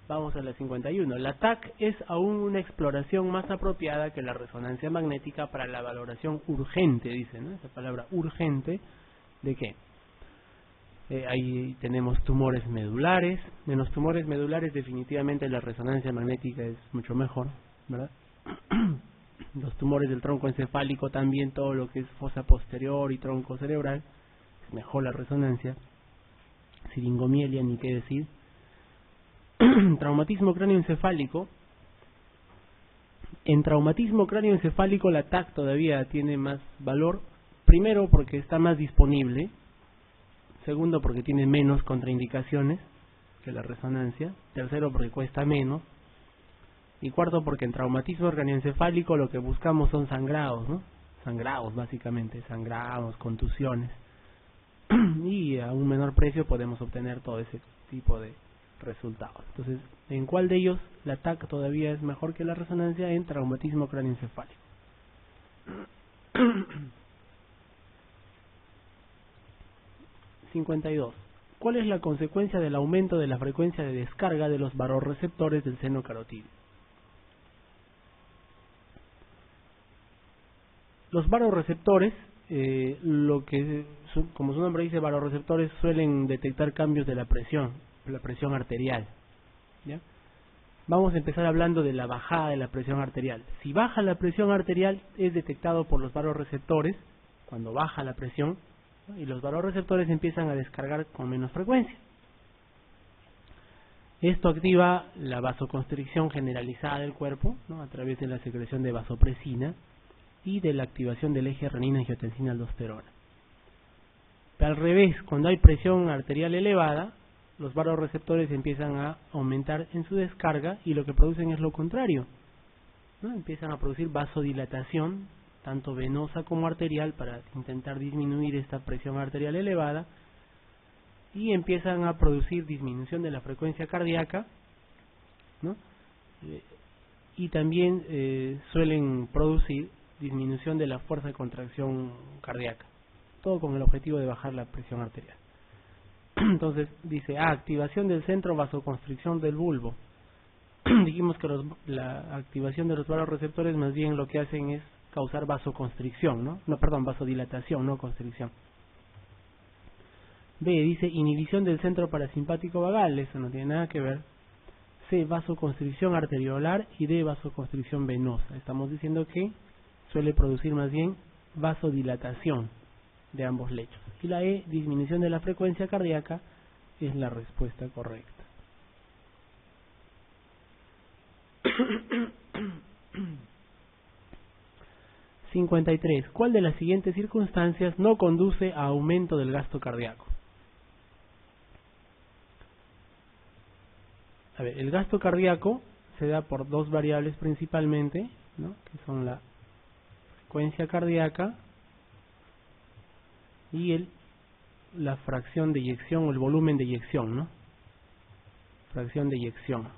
Vamos a la 51. La TAC es aún una exploración más apropiada que la resonancia magnética para la valoración urgente, dice, ¿no? Esa palabra urgente, ¿de qué? Ahí tenemos tumores medulares. En los tumores medulares definitivamente la resonancia magnética es mucho mejor, ¿verdad? Los tumores del tronco encefálico también, todo lo que es fosa posterior y tronco cerebral, es mejor la resonancia. Siringomielia, ni qué decir. Traumatismo cráneoencefálico. En traumatismo cráneoencefálico la TAC todavía tiene más valor. Primero porque está más disponible. Segundo porque tiene menos contraindicaciones que la resonancia. Tercero porque cuesta menos. Y cuarto porque en traumatismo cráneoencefálico lo que buscamos son sangrados, ¿no? Sangrados básicamente, sangrados, contusiones. Y a un menor precio podemos obtener todo ese tipo de resultados. Entonces, ¿en cuál de ellos la TAC todavía es mejor que la resonancia? En traumatismo cráneoencefálico. 52. ¿Cuál es la consecuencia del aumento de la frecuencia de descarga de los barorreceptores del seno carotídeo? Los barorreceptores, como su nombre dice, barorreceptores suelen detectar cambios de la presión arterial, ¿ya? Vamos a empezar hablando de la bajada de la presión arterial. Si baja la presión arterial es detectado por los barorreceptores cuando baja la presión, ¿no? Y los barorreceptores empiezan a descargar con menos frecuencia. Esto activa la vasoconstricción generalizada del cuerpo, ¿no? A través de la secreción de vasopresina y de la activación del eje renina-angiotensina-aldosterona. Pero al revés, cuando hay presión arterial elevada, los barorreceptores empiezan a aumentar en su descarga y lo que producen es lo contrario, ¿no? Empiezan a producir vasodilatación, tanto venosa como arterial, para intentar disminuir esta presión arterial elevada, y empiezan a producir disminución de la frecuencia cardíaca, ¿no? Y también suelen producir disminución de la fuerza de contracción cardíaca, todo con el objetivo de bajar la presión arterial. Entonces dice, activación del centro vasoconstricción del bulbo. Dijimos que la activación de los barorreceptores más bien lo que hacen es causar vasoconstricción, ¿no? Vasodilatación, no constricción. B, dice inhibición del centro parasimpático vagal, eso no tiene nada que ver. C, vasoconstricción arteriolar, y D, vasoconstricción venosa. Estamos diciendo que suele producir más bien vasodilatación de ambos lechos. Y la E, disminución de la frecuencia cardíaca, es la respuesta correcta. (53) ¿Cuál de las siguientes circunstancias no conduce a aumento del gasto cardíaco? A ver, el gasto cardíaco se da por dos variables principalmente, ¿no? Que son la frecuencia cardíaca y la fracción de eyección o el volumen de eyección, ¿no? Fracción de eyección.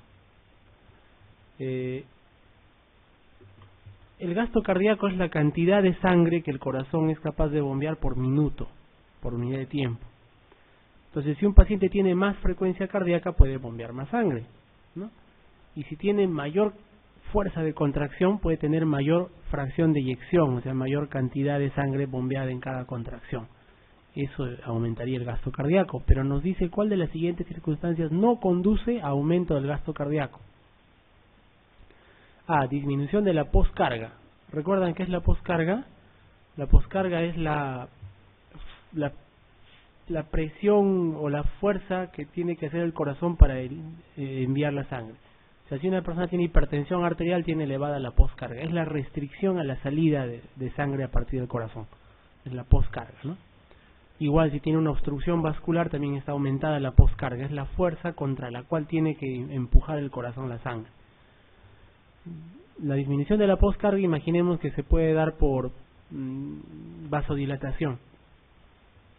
El gasto cardíaco es la cantidad de sangre que el corazón es capaz de bombear por minuto, por unidad de tiempo. Entonces, si un paciente tiene más frecuencia cardíaca, puede bombear más sangre, ¿no? Y si tiene mayor fuerza de contracción, puede tener mayor fracción de eyección, o sea, mayor cantidad de sangre bombeada en cada contracción. Eso aumentaría el gasto cardíaco, pero nos dice cuál de las siguientes circunstancias no conduce a aumento del gasto cardíaco. A, disminución de la poscarga. ¿Recuerdan qué es la poscarga? La poscarga es la presión o la fuerza que tiene que hacer el corazón para enviar la sangre. O sea, si una persona tiene hipertensión arterial, tiene elevada la poscarga. Es la restricción a la salida de sangre a partir del corazón. Es la poscarga, ¿no? Igual, si tiene una obstrucción vascular, también está aumentada la poscarga. Es la fuerza contra la cual tiene que empujar el corazón la sangre. La disminución de la poscarga, imaginemos que se puede dar por vasodilatación,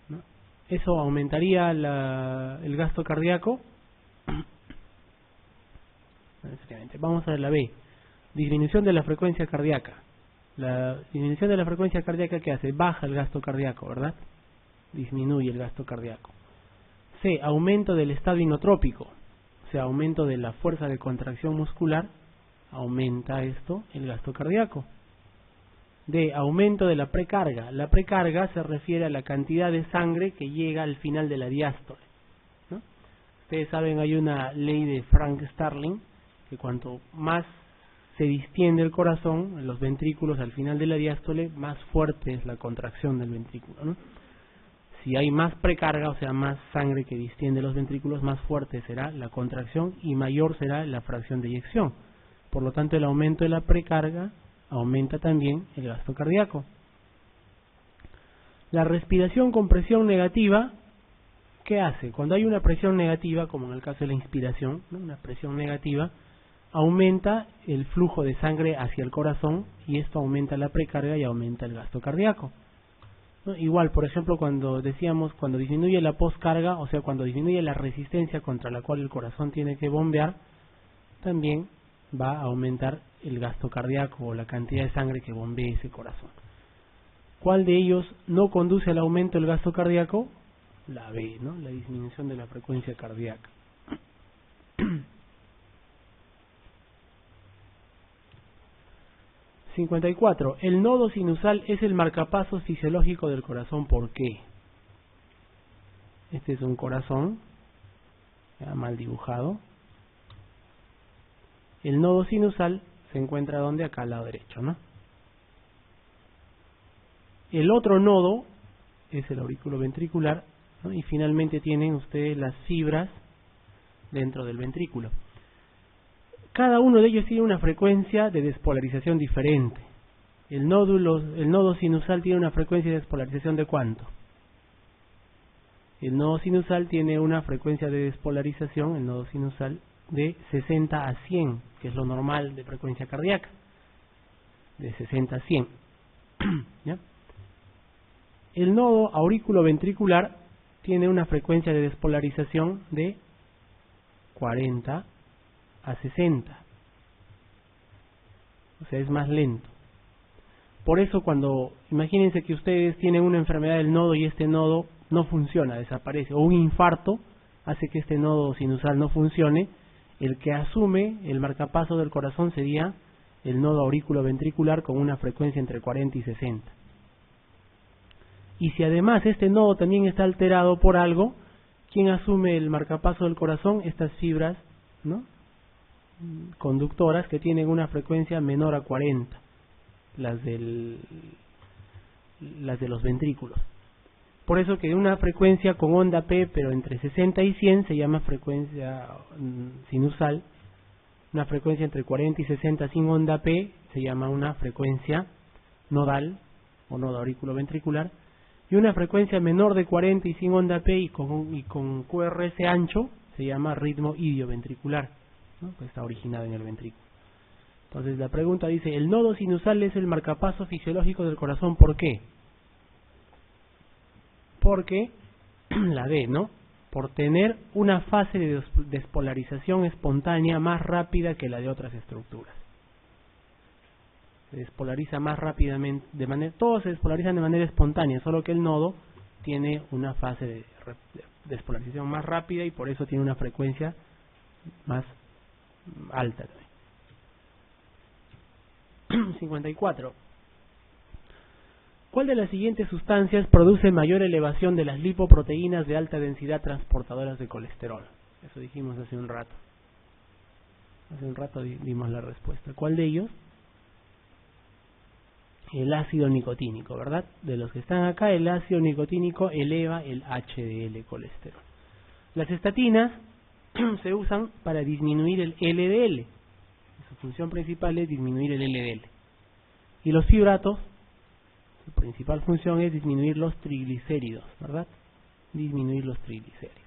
¿no? Eso aumentaría el gasto cardíaco. Vamos a ver la B, disminución de la frecuencia cardíaca. La disminución de la frecuencia cardíaca, ¿qué hace? Baja el gasto cardíaco, ¿verdad? Disminuye el gasto cardíaco. C, aumento del estado inotrópico. o sea, aumento de la fuerza de contracción muscular, aumenta esto el gasto cardíaco. D, aumento de la precarga. La precarga se refiere a la cantidad de sangre que llega al final de la diástole, ¿no? Ustedes saben, hay una ley de Frank Starling, que cuanto más se distiende el corazón, los ventrículos al final de la diástole, más fuerte es la contracción del ventrículo, ¿no? Si hay más precarga, o sea, más sangre que distiende los ventrículos, más fuerte será la contracción y mayor será la fracción de eyección. Por lo tanto, el aumento de la precarga aumenta también el gasto cardíaco. La respiración con presión negativa, ¿qué hace? Cuando hay una presión negativa, como en el caso de la inspiración, ¿no? Una presión negativa, aumenta el flujo de sangre hacia el corazón y esto aumenta la precarga y aumenta el gasto cardíaco, ¿no? Igual, por ejemplo, cuando decíamos, cuando disminuye la poscarga, o sea, cuando disminuye la resistencia contra la cual el corazón tiene que bombear, también va a aumentar el gasto cardíaco o la cantidad de sangre que bombee ese corazón. ¿Cuál de ellos no conduce al aumento del gasto cardíaco? La B, ¿no? La disminución de la frecuencia cardíaca. 54. El nodo sinusal es el marcapasos fisiológico del corazón. ¿Por qué? Este es un corazón, ya mal dibujado. El nodo sinusal se encuentra donde, acá al lado derecho, ¿no? El otro nodo es el aurículo ventricular, ¿no? Y finalmente tienen ustedes las fibras dentro del ventrículo. Cada uno de ellos tiene una frecuencia de despolarización diferente. El nodo sinusal tiene una frecuencia de despolarización ¿de cuánto? El nodo sinusal tiene una frecuencia de despolarización, el nodo sinusal, de 60 a 100, que es lo normal de frecuencia cardíaca, de 60 a 100. ¿Ya? El nodo aurículo-ventricular tiene una frecuencia de despolarización de 40 a 60, o sea, es más lento. Por eso cuando, imagínense que ustedes tienen una enfermedad del nodo y este nodo no funciona, desaparece, o un infarto hace que este nodo sinusal no funcione, el que asume el marcapaso del corazón sería el nodo aurículo-ventricular con una frecuencia entre 40 y 60. Y si además este nodo también está alterado por algo, ¿quién asume el marcapaso del corazón? Estas fibras, ¿no?, conductoras que tienen una frecuencia menor a 40, las de los ventrículos. Por eso que una frecuencia con onda P, pero entre 60 y 100, se llama frecuencia sinusal. Una frecuencia entre 40 y 60 sin onda P se llama una frecuencia nodal o nodo auriculoventricular. Y una frecuencia menor de 40 y sin onda P y con QRS ancho se llama ritmo idioventricular, ¿no? Pues está originado en el ventrículo. Entonces la pregunta dice, el nodo sinusal es el marcapaso fisiológico del corazón. ¿Por qué? Porque, la D, ¿no?, por tener una fase de despolarización espontánea más rápida que la de otras estructuras. Se despolariza más rápidamente, todos se despolarizan de manera espontánea, solo que el nodo tiene una fase de despolarización más rápida y por eso tiene una frecuencia más alta. 54. ¿Cuál de las siguientes sustancias produce mayor elevación de las lipoproteínas de alta densidad transportadoras de colesterol? Eso dijimos hace un rato. Hace un rato dimos la respuesta. ¿Cuál de ellos? El ácido nicotínico, ¿verdad? De los que están acá, el ácido nicotínico eleva el HDL colesterol. Las estatinas se usan para disminuir el LDL. Su función principal es disminuir el LDL. Y los fibratos, su principal función es disminuir los triglicéridos, ¿verdad? Disminuir los triglicéridos.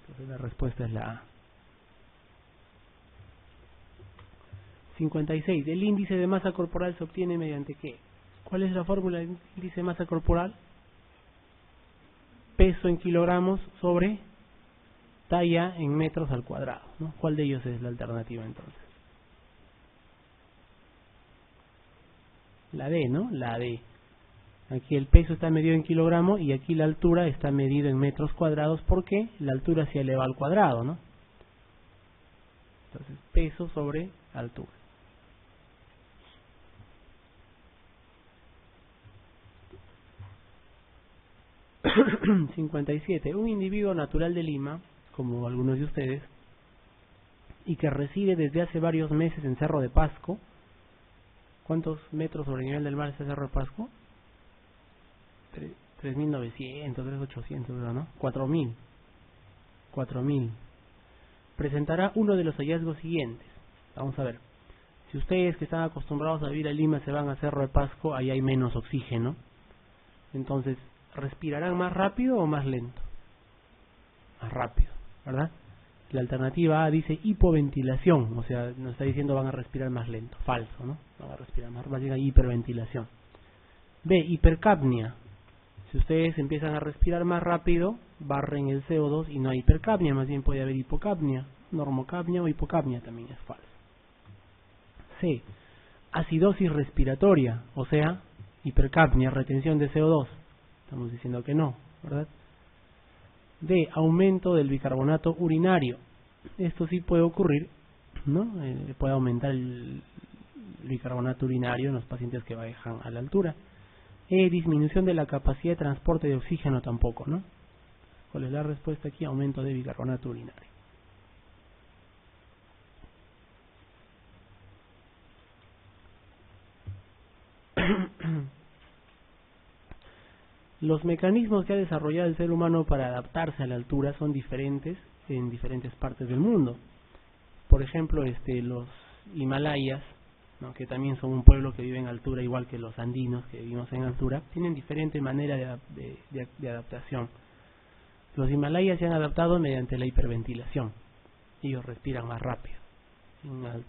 Entonces la respuesta es la A. 56. El índice de masa corporal se obtiene mediante ¿qué? ¿Cuál es la fórmula del índice de masa corporal? Peso en kilogramos sobre talla en metros al cuadrado, ¿no? ¿Cuál de ellos es la alternativa entonces? La D, ¿no? La D. Aquí el peso está medido en kilogramos y aquí la altura está medida en metros cuadrados porque la altura se eleva al cuadrado, ¿no? Entonces, peso sobre altura. (57) Un individuo natural de Lima, como algunos de ustedes, y que reside desde hace varios meses en Cerro de Pasco. ¿Cuántos metros sobre el nivel del mar es Cerro de Pasco? 3.900, 3.800, ¿no? 4.000. 4.000. Presentará uno de los hallazgos siguientes. Vamos a ver. Si ustedes que están acostumbrados a vivir en Lima se van a Cerro de Pasco, ahí hay menos oxígeno. Entonces, ¿respirarán más rápido o más lento? Más rápido, ¿verdad? La alternativa A dice hipoventilación, o sea, nos está diciendo van a respirar más lento. Falso, ¿no? Van a respirar más rápido, hay hiperventilación. B, hipercapnia. Si ustedes empiezan a respirar más rápido, barren el CO2 y no hay hipercapnia, más bien puede haber hipocapnia, normocapnia o hipocapnia, también es falso. C, acidosis respiratoria, o sea, hipercapnia, retención de CO2. Estamos diciendo que no, ¿verdad? D, aumento del bicarbonato urinario. Esto sí puede ocurrir, ¿no? Puede aumentar el bicarbonato urinario en los pacientes que bajan a la altura. E, disminución de la capacidad de transporte de oxígeno tampoco, ¿no? ¿Cuál es la respuesta aquí? Aumento de bicarbonato urinario. Los mecanismos que ha desarrollado el ser humano para adaptarse a la altura son diferentes en diferentes partes del mundo. Por ejemplo, los Himalayas, ¿no? Que también son un pueblo que vive en altura igual que los andinos que vivimos en altura, tienen diferente manera de adaptación. Los Himalayas se han adaptado mediante la hiperventilación. Ellos respiran más rápido.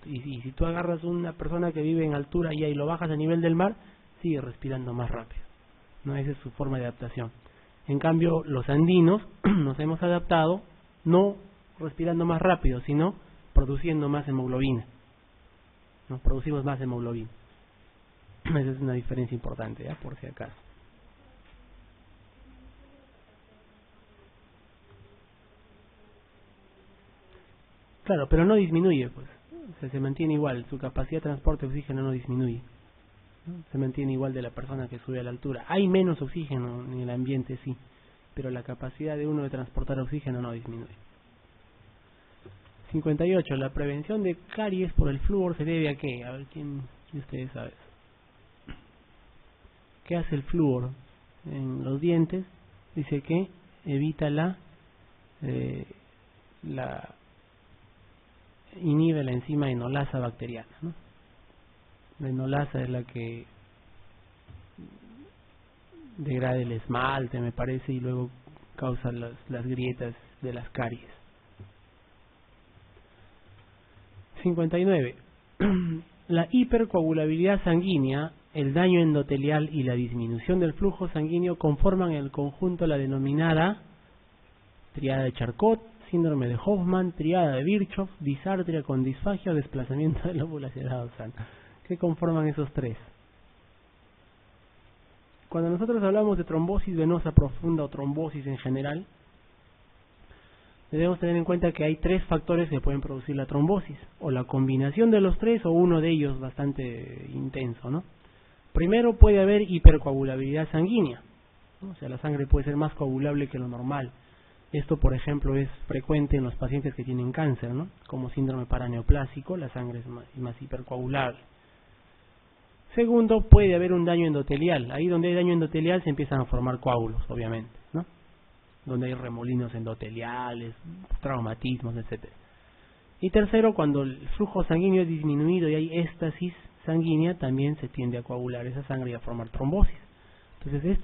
Y si tú agarras una persona que vive en altura y lo bajas a nivel del mar, sigue respirando más rápido. ¿No? Esa es su forma de adaptación. En cambio, los andinos nos hemos adaptado no respirando más rápido, sino produciendo más hemoglobina. Nos producimos más hemoglobina. Esa es una diferencia importante, ¿ya? Por si acaso. Claro, pero no disminuye, pues. O sea, se mantiene igual. Su capacidad de transporte de oxígeno no disminuye. Se mantiene igual de la persona que sube a la altura. Hay menos oxígeno en el ambiente, sí, pero la capacidad de uno de transportar oxígeno no disminuye. 58. La prevención de caries por el flúor se debe a qué? A ver, ¿quién de ustedes sabe? ¿Qué hace el flúor en los dientes? Dice que evita inhibe la enzima enolasa bacteriana, ¿no? La enolasa es la que degrada el esmalte, me parece, y luego causa las grietas de las caries. 59. La hipercoagulabilidad sanguínea, el daño endotelial y la disminución del flujo sanguíneo conforman en el conjunto la denominada triada de Charcot, síndrome de Hoffman, triada de Virchow, disartria con disfagia o desplazamiento del lóbulo hacia el lado sano. ¿Qué conforman esos tres? Cuando nosotros hablamos de trombosis venosa profunda o trombosis en general, debemos tener en cuenta que hay tres factores que pueden producir la trombosis, o la combinación de los tres o uno de ellos bastante intenso, ¿no? Primero puede haber hipercoagulabilidad sanguínea, ¿no? O sea, la sangre puede ser más coagulable que lo normal. Esto, por ejemplo, es frecuente en los pacientes que tienen cáncer, ¿no? Como síndrome paraneoplásico, la sangre es más hipercoagulable. Segundo, puede haber un daño endotelial. Ahí donde hay daño endotelial se empiezan a formar coágulos, obviamente, ¿no? Donde hay remolinos endoteliales, traumatismos, etc. Y tercero, cuando el flujo sanguíneo es disminuido y hay éstasis sanguínea, también se tiende a coagular esa sangre y a formar trombosis. Entonces,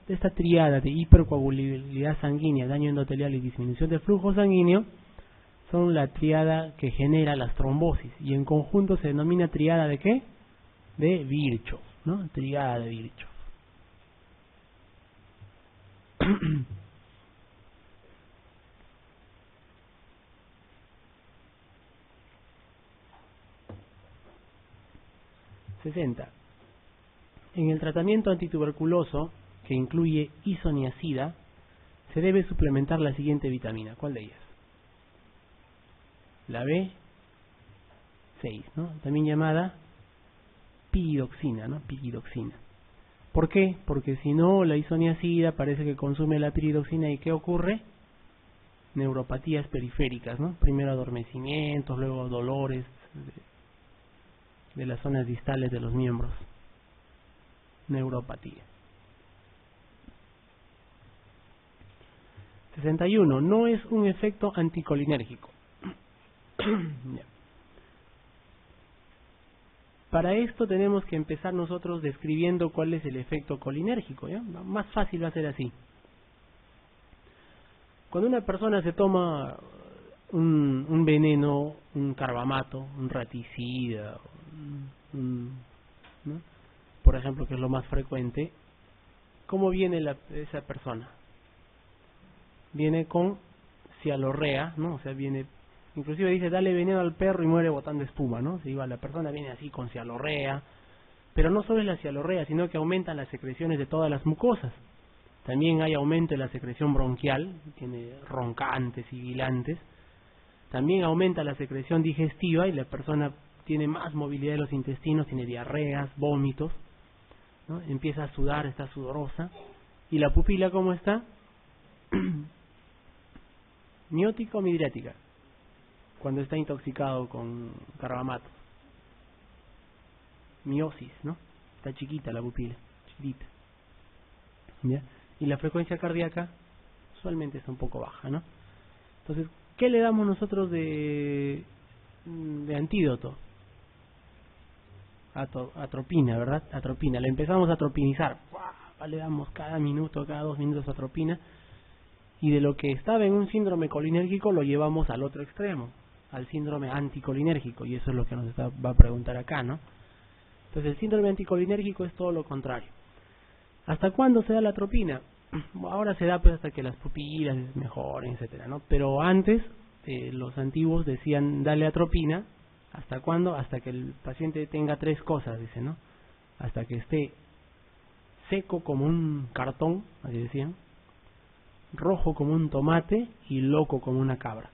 esta triada de hipercoagulabilidad sanguínea, daño endotelial y disminución del flujo sanguíneo son la triada que genera las trombosis. Y en conjunto se denomina triada de ¿qué? De Virchow, ¿no? Triada de Virchow. En el tratamiento antituberculoso, que incluye isoniazida, se debe suplementar la siguiente vitamina. ¿Cuál de ellas? La B6, ¿no? También llamada piridoxina, ¿no? Piridoxina. ¿Por qué? Porque si no, la isoniazida parece que consume la piridoxina y ¿qué ocurre? Neuropatías periféricas, ¿no? Primero adormecimientos, luego dolores de las zonas distales de los miembros. Neuropatía. 61. No es un efecto anticolinérgico. Para esto tenemos que empezar nosotros describiendo cuál es el efecto colinérgico, ¿ya? Más fácil va a ser así. Cuando una persona se toma un veneno, un carbamato, un raticida, ¿no? Por ejemplo, que es lo más frecuente, ¿cómo viene esa persona? Viene con cialorrea, ¿no? O sea, viene, inclusive dice, dale veneno al perro y muere botando espuma, ¿no? Si la persona viene así con cialorrea, pero no solo es la cialorrea, sino que aumentan las secreciones de todas las mucosas. También hay aumento en la secreción bronquial, tiene roncantes, sibilantes. También aumenta la secreción digestiva y la persona tiene más movilidad de los intestinos, tiene diarreas, vómitos, ¿no? Empieza a sudar, está sudorosa. ¿Y la pupila cómo está? ¿Miótica o midriática? Cuando está intoxicado con carbamato. Miosis, ¿no? Está chiquita la pupila, chiquita. ¿Ya? Y la frecuencia cardíaca usualmente está un poco baja, ¿no? Entonces, ¿qué le damos nosotros de antídoto? Atropina, ¿verdad? Atropina. Le empezamos a atropinizar. Le damos cada minuto, cada 2 minutos atropina. Y de lo que estaba en un síndrome colinérgico lo llevamos al otro extremo, al síndrome anticolinérgico. Y eso es lo que nos va a preguntar acá, ¿no? Entonces, el síndrome anticolinérgico es todo lo contrario. ¿Hasta cuándo se da la atropina? Ahora se da pues hasta que las pupilas mejoren, etcétera, ¿no? Pero antes los antiguos decían dale atropina. ¿Hasta cuándo? Hasta que el paciente tenga 3 cosas, dice, ¿no? Hasta que esté seco como un cartón, así decían, rojo como un tomate y loco como una cabra,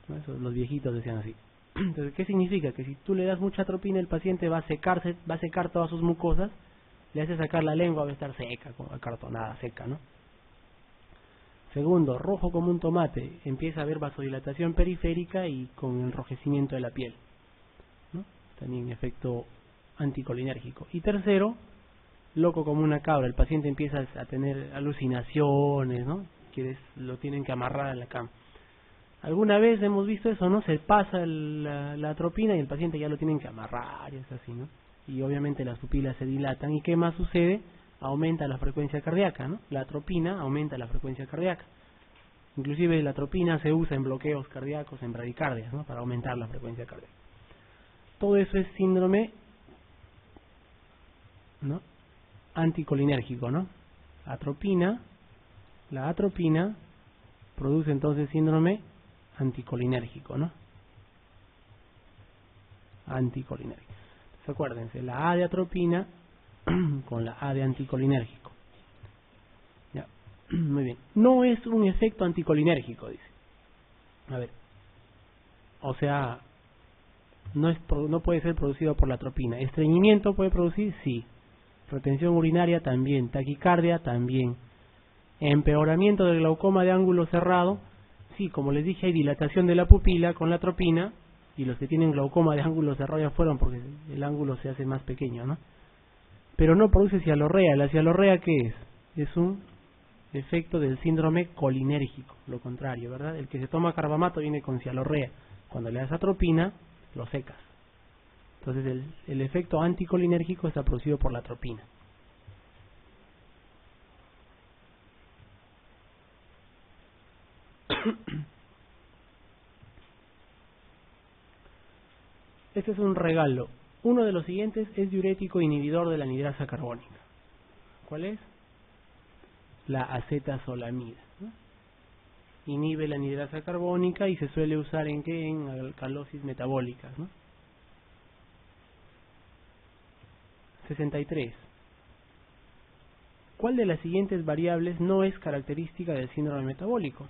¿no? Eso, los viejitos decían así. Entonces, ¿qué significa? Que si tú le das mucha atropina, el paciente va a secar todas sus mucosas, le hace sacar la lengua, va a estar seca, como acartonada, seca, ¿no? Segundo, rojo como un tomate, empieza a haber vasodilatación periférica y con enrojecimiento de la piel, ¿no? También efecto anticolinérgico. Y tercero, loco como una cabra, el paciente empieza a tener alucinaciones, ¿no? Que lo tienen que amarrar a la cama. Alguna vez hemos visto eso, ¿no? Se pasa la atropina y el paciente ya lo tienen que amarrar, y es así, ¿no? Y obviamente las pupilas se dilatan. ¿Y qué más sucede? Aumenta la frecuencia cardíaca, ¿no? La atropina aumenta la frecuencia cardíaca. Inclusive la atropina se usa en bloqueos cardíacos, en bradicardias, ¿no? Para aumentar la frecuencia cardíaca. Todo eso es síndrome, ¿no? Anticolinérgico, ¿no? Atropina, la atropina produce entonces síndrome anticolinérgico, ¿no? Anticolinérgico. Entonces, acuérdense, la A de atropina con la A de anticolinérgico. Ya. Muy bien. No es un efecto anticolinérgico, dice. A ver. O sea, no puede ser producido por la atropina. ¿Estreñimiento puede producir? Sí. Retención urinaria también. Taquicardia también. Empeoramiento del glaucoma de ángulo cerrado. Sí, como les dije, hay dilatación de la pupila con la atropina. Y los que tienen glaucoma de ángulo cerrado ya fueron porque el ángulo se hace más pequeño, ¿no? Pero no produce cialorrea. ¿La cialorrea qué es? Es un efecto del síndrome colinérgico, lo contrario, ¿verdad? El que se toma carbamato viene con cialorrea. Cuando le das atropina, lo secas. Entonces el efecto anticolinérgico está producido por la atropina. Este es un regalo. Uno de los siguientes es diurético inhibidor de la anhidrasa carbónica. ¿Cuál es? La acetazolamida, ¿no? Inhibe la anhidrasa carbónica y se suele usar ¿en qué? En alcalosis metabólicas, ¿no? 63. ¿cuál de las siguientes variables no es característica del síndrome metabólico?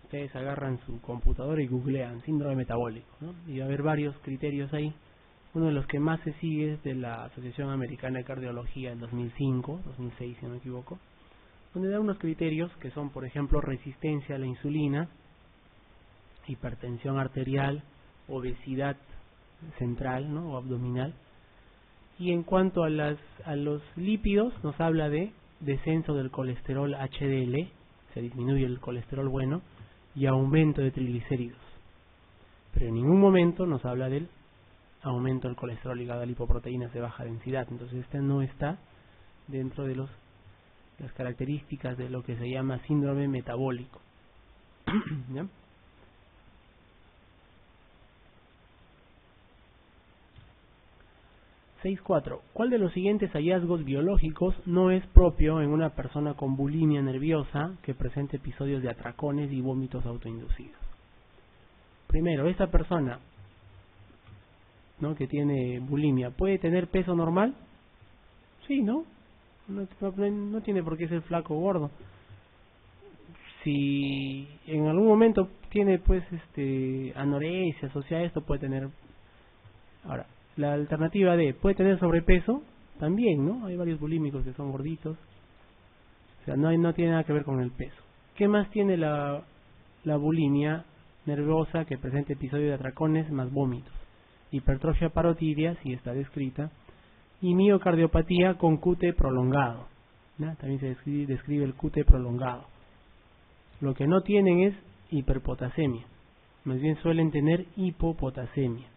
Ustedes agarran su computadora y googlean síndrome metabólico, ¿no? Y va a haber varios criterios ahí. Uno de los que más se sigue es de la Asociación Americana de Cardiología en 2005, 2006 si no me equivoco, donde da unos criterios que son, por ejemplo, resistencia a la insulina, hipertensión arterial, obesidad central, ¿no?, o abdominal. Y en cuanto a los lípidos, nos habla de descenso del colesterol HDL, se disminuye el colesterol bueno, y aumento de triglicéridos. Pero en ningún momento nos habla del aumento del colesterol ligado a lipoproteínas de baja densidad. Entonces este no está dentro de las características de lo que se llama síndrome metabólico. ¿Ya? ¿Cuál de los siguientes hallazgos biológicos no es propio en una persona con bulimia nerviosa que presente episodios de atracones y vómitos autoinducidos? Primero, esta persona, ¿no?, que tiene bulimia, ¿puede tener peso normal? Sí, ¿no? No tiene por qué ser flaco o gordo. Si en algún momento tiene pues anorexia asociada a esto, puede tener. Ahora, la alternativa de ¿puede tener sobrepeso? También, ¿no? Hay varios bulímicos que son gorditos. O sea, no tiene nada que ver con el peso. ¿Qué más tiene la bulimia nerviosa que presenta episodios de atracones más vómitos? Hipertrofia parotidia, si está descrita, y miocardiopatía con QT prolongado, ¿no? También se describe el QT prolongado. Lo que no tienen es hiperpotasemia, más bien suelen tener hipopotasemia.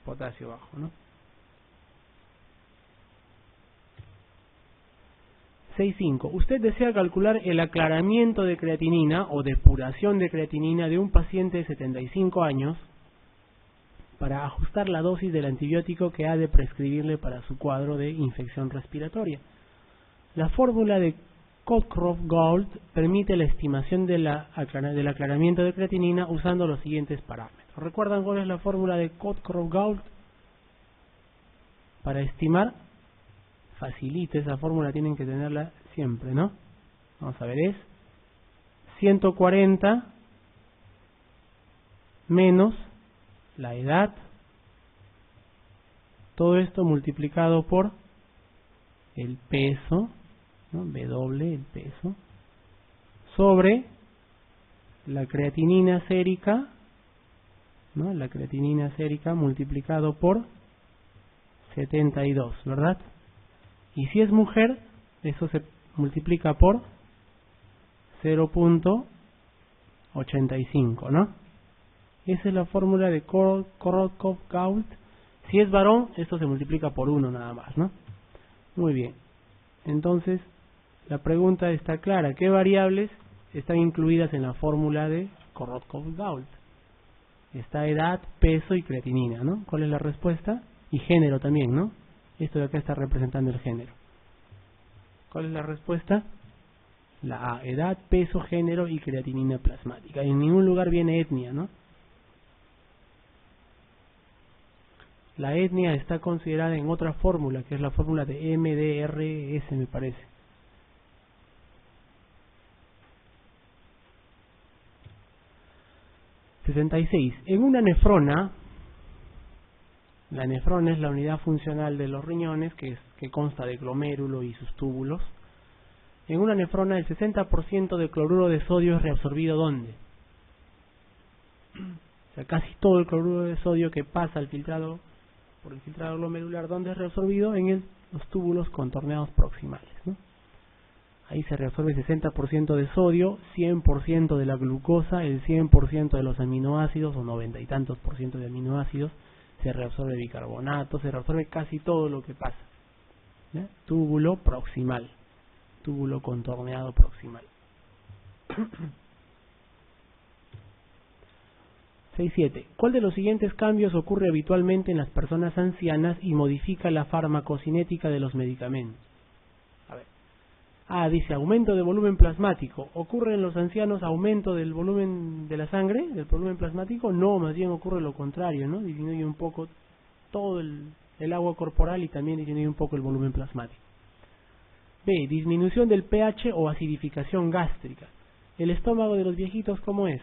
Potasio bajo, ¿no? 6.5. Usted desea calcular el aclaramiento de creatinina o depuración de creatinina de un paciente de 75 años para ajustar la dosis del antibiótico que ha de prescribirle para su cuadro de infección respiratoria. La fórmula de Cockcroft-Gault permite la estimación del aclaramiento de creatinina usando los siguientes parámetros. ¿Recuerdan cuál es la fórmula de Cockcroft-Gault? Para estimar, facilita esa fórmula, tienen que tenerla siempre, ¿no? Vamos a ver, es 140 menos la edad, todo esto multiplicado por el peso, ¿no? W, el peso, sobre la creatinina sérica, ¿no? La creatinina sérica multiplicado por 72, ¿verdad? Y si es mujer, eso se multiplica por 0.85, ¿no? Esa es la fórmula de Cockcroft-Gault. Si es varón, esto se multiplica por 1 nada más, ¿no? Muy bien. Entonces, la pregunta está clara. ¿Qué variables están incluidas en la fórmula de Cockcroft-Gault? Está edad, peso y creatinina, ¿no? ¿Cuál es la respuesta? Y género también, ¿no? Esto de acá está representando el género. ¿Cuál es la respuesta? La A, edad, peso, género y creatinina plasmática. En ningún lugar viene etnia, ¿no? La etnia está considerada en otra fórmula, que es la fórmula de MDRS, me parece. (66) En una nefrona, la nefrona es la unidad funcional de los riñones, que consta de glomérulo y sus túbulos. En una nefrona, el 60% del cloruro de sodio es reabsorbido, ¿dónde? O sea, casi todo el cloruro de sodio que pasa al filtrado, por el filtrado glomerular, ¿dónde es reabsorbido? En los túbulos contorneados proximales, ¿no? Ahí se reabsorbe el 60% de sodio, 100% de la glucosa, el 100% de los aminoácidos, o 90 y tantos por ciento de aminoácidos, se reabsorbe bicarbonato, se reabsorbe casi todo lo que pasa, ¿ya? Túbulo proximal, túbulo contorneado proximal. 6.7. ¿Cuál de los siguientes cambios ocurre habitualmente en las personas ancianas y modifica la farmacocinética de los medicamentos? A ver. Dice aumento de volumen plasmático. ¿Ocurre en los ancianos aumento del volumen de la sangre, del volumen plasmático? No, más bien ocurre lo contrario, ¿no? Disminuye un poco todo el agua corporal y también disminuye un poco el volumen plasmático. B. Disminución del pH o acidificación gástrica. El estómago de los viejitos, ¿cómo es?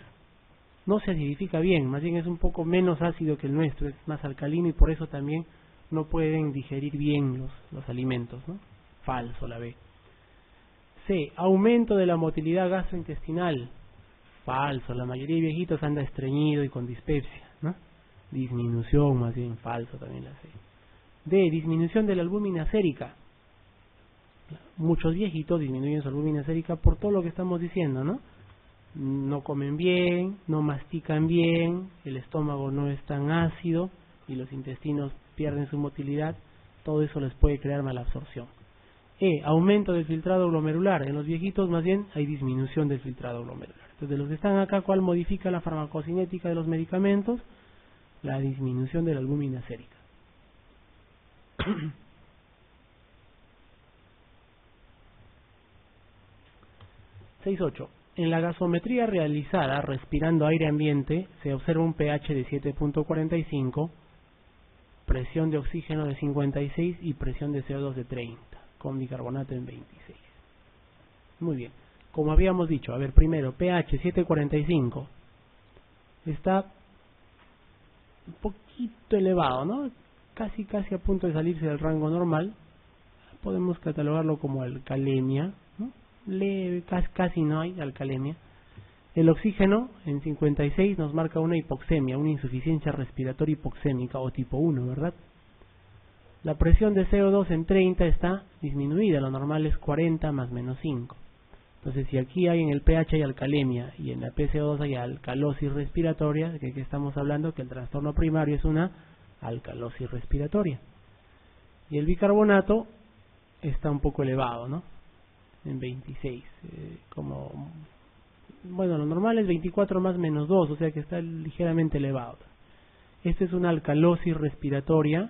No se acidifica bien, más bien es un poco menos ácido que el nuestro, es más alcalino y por eso también no pueden digerir bien los alimentos, ¿no? Falso la B. C. Aumento de la motilidad gastrointestinal. Falso, la mayoría de viejitos anda estreñido y con dispepsia, ¿no? Disminución, más bien falso también la C. D. Disminución de la albúmina sérica. Muchos viejitos disminuyen su albúmina sérica por todo lo que estamos diciendo, ¿no? No comen bien, no mastican bien, el estómago no es tan ácido y los intestinos pierden su motilidad, todo eso les puede crear malabsorción. E. Aumento del filtrado glomerular. En los viejitos más bien hay disminución del filtrado glomerular. Entonces, de los que están acá, ¿cuál modifica la farmacocinética de los medicamentos? La disminución de la albúmina sérica. 6.8. En la gasometría realizada respirando aire ambiente se observa un pH de 7.45, presión de oxígeno de 56 y presión de CO2 de 30, con bicarbonato en 26. Muy bien. Como habíamos dicho, a ver, primero, pH 7.45 está un poquito elevado, ¿no? Casi a punto de salirse del rango normal. Podemos catalogarlo como alcalemia, ¿no? Leve, casi no hay alcalemia. El oxígeno en 56 nos marca una hipoxemia, una insuficiencia respiratoria hipoxémica o tipo 1, ¿verdad? La presión de CO2 en 30 está disminuida, lo normal es 40 más menos 5. Entonces, si aquí hay en el pH hay alcalemia y en la PCO2 hay alcalosis respiratoria, ¿de qué estamos hablando? Que el trastorno primario es una alcalosis respiratoria. Y el bicarbonato está un poco elevado, ¿no? En 26. Bueno, lo normal es 24 más menos 2, o sea que está ligeramente elevado. Esta es una alcalosis respiratoria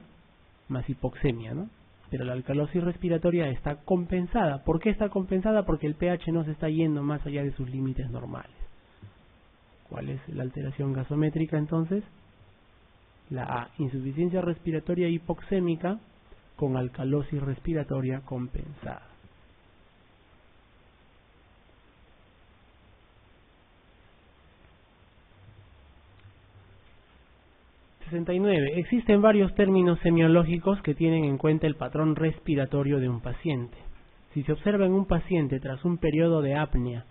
más hipoxemia, ¿no? Pero la alcalosis respiratoria está compensada. ¿Por qué está compensada? Porque el pH no se está yendo más allá de sus límites normales. ¿Cuál es la alteración gasométrica entonces? La A, insuficiencia respiratoria hipoxémica con alcalosis respiratoria compensada. Existen varios términos semiológicos que tienen en cuenta el patrón respiratorio de un paciente. Si se observa en un paciente tras un periodo de apnea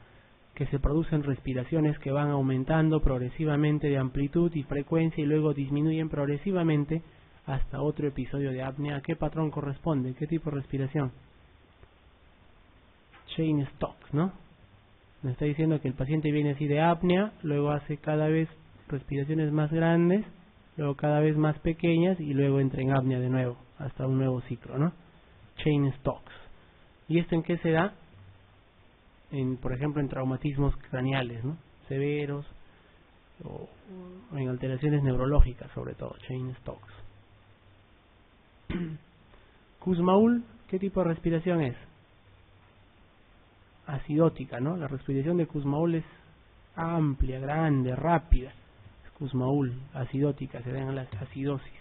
que se producen respiraciones que van aumentando progresivamente de amplitud y frecuencia y luego disminuyen progresivamente hasta otro episodio de apnea, ¿a qué patrón corresponde? ¿Qué tipo de respiración? Cheyne-Stokes, ¿no? Me está diciendo que el paciente viene así de apnea, luego hace cada vez respiraciones más grandes, luego cada vez más pequeñas y luego entra en apnea de nuevo, hasta un nuevo ciclo, ¿no? Cheyne-Stokes. ¿Y esto en qué se da? Por ejemplo, en traumatismos craneales, ¿no? Severos o en alteraciones neurológicas, sobre todo, Cheyne-Stokes. Kussmaul, ¿qué tipo de respiración es? Acidótica, ¿no? La respiración de Kussmaul es amplia, grande, rápida. Kussmaul, acidótica, se dan las acidosis.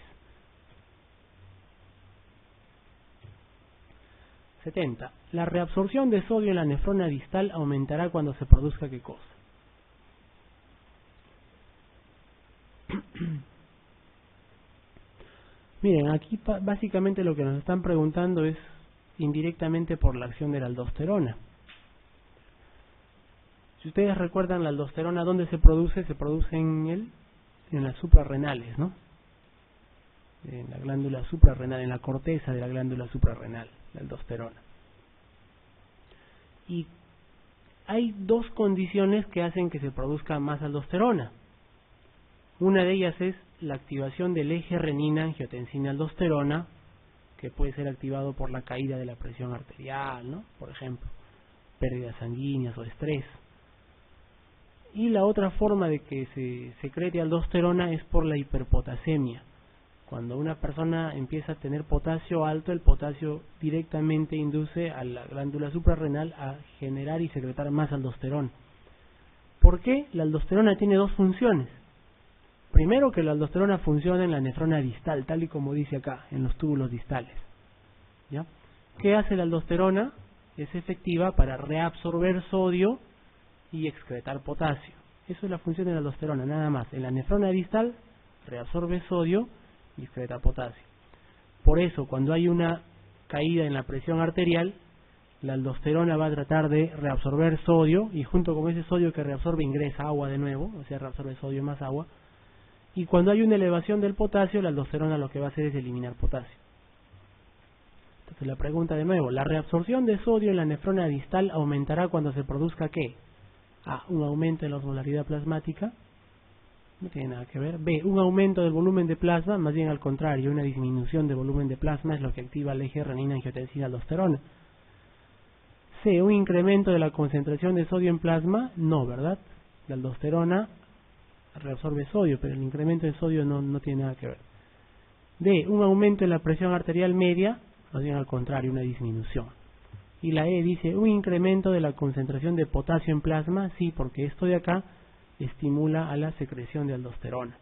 70. La reabsorción de sodio en la nefrona distal aumentará cuando se produzca ¿qué cosa? Miren, aquí básicamente lo que nos están preguntando es indirectamente por la acción de la aldosterona. Si ustedes recuerdan, la aldosterona, ¿dónde se produce? Se produce en las suprarrenales, ¿no? En la glándula suprarrenal, en la corteza de la glándula suprarrenal, la aldosterona. Y hay dos condiciones que hacen que se produzca más aldosterona. Una de ellas es la activación del eje renina-angiotensina-aldosterona, que puede ser activado por la caída de la presión arterial, ¿no? Por ejemplo, pérdidas sanguíneas o estrés. Y la otra forma de que se secrete aldosterona es por la hiperpotasemia. Cuando una persona empieza a tener potasio alto, el potasio directamente induce a la glándula suprarrenal a generar y secretar más aldosterona. ¿Por qué? La aldosterona tiene dos funciones. Primero, que la aldosterona funciona en la nefrona distal, tal y como dice acá, en los túbulos distales. ¿Ya? ¿Qué hace la aldosterona? Es efectiva para reabsorber sodio y excretar potasio. Eso es la función de la aldosterona, nada más. En la nefrona distal reabsorbe sodio y excreta potasio. Por eso, cuando hay una caída en la presión arterial, la aldosterona va a tratar de reabsorber sodio y junto con ese sodio que reabsorbe ingresa agua de nuevo, o sea, reabsorbe sodio más agua. Y cuando hay una elevación del potasio, la aldosterona lo que va a hacer es eliminar potasio. Entonces la pregunta de nuevo, ¿la reabsorción de sodio en la nefrona distal aumentará cuando se produzca qué? A, un aumento en la osmolaridad plasmática, no tiene nada que ver. B, un aumento del volumen de plasma, más bien al contrario, una disminución de volumen de plasma es lo que activa el eje renina-angiotensina-aldosterona. C, un incremento de la concentración de sodio en plasma, no, ¿verdad? La aldosterona reabsorbe sodio, pero el incremento de sodio no tiene nada que ver. D, un aumento en la presión arterial media, más bien al contrario, una disminución. Y la E dice, un incremento de la concentración de potasio en plasma, sí, porque esto de acá estimula a la secreción de aldosterona.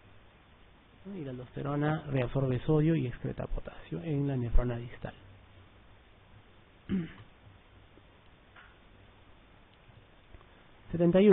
Y la aldosterona reabsorbe sodio y excreta potasio en la nefrona distal. 71.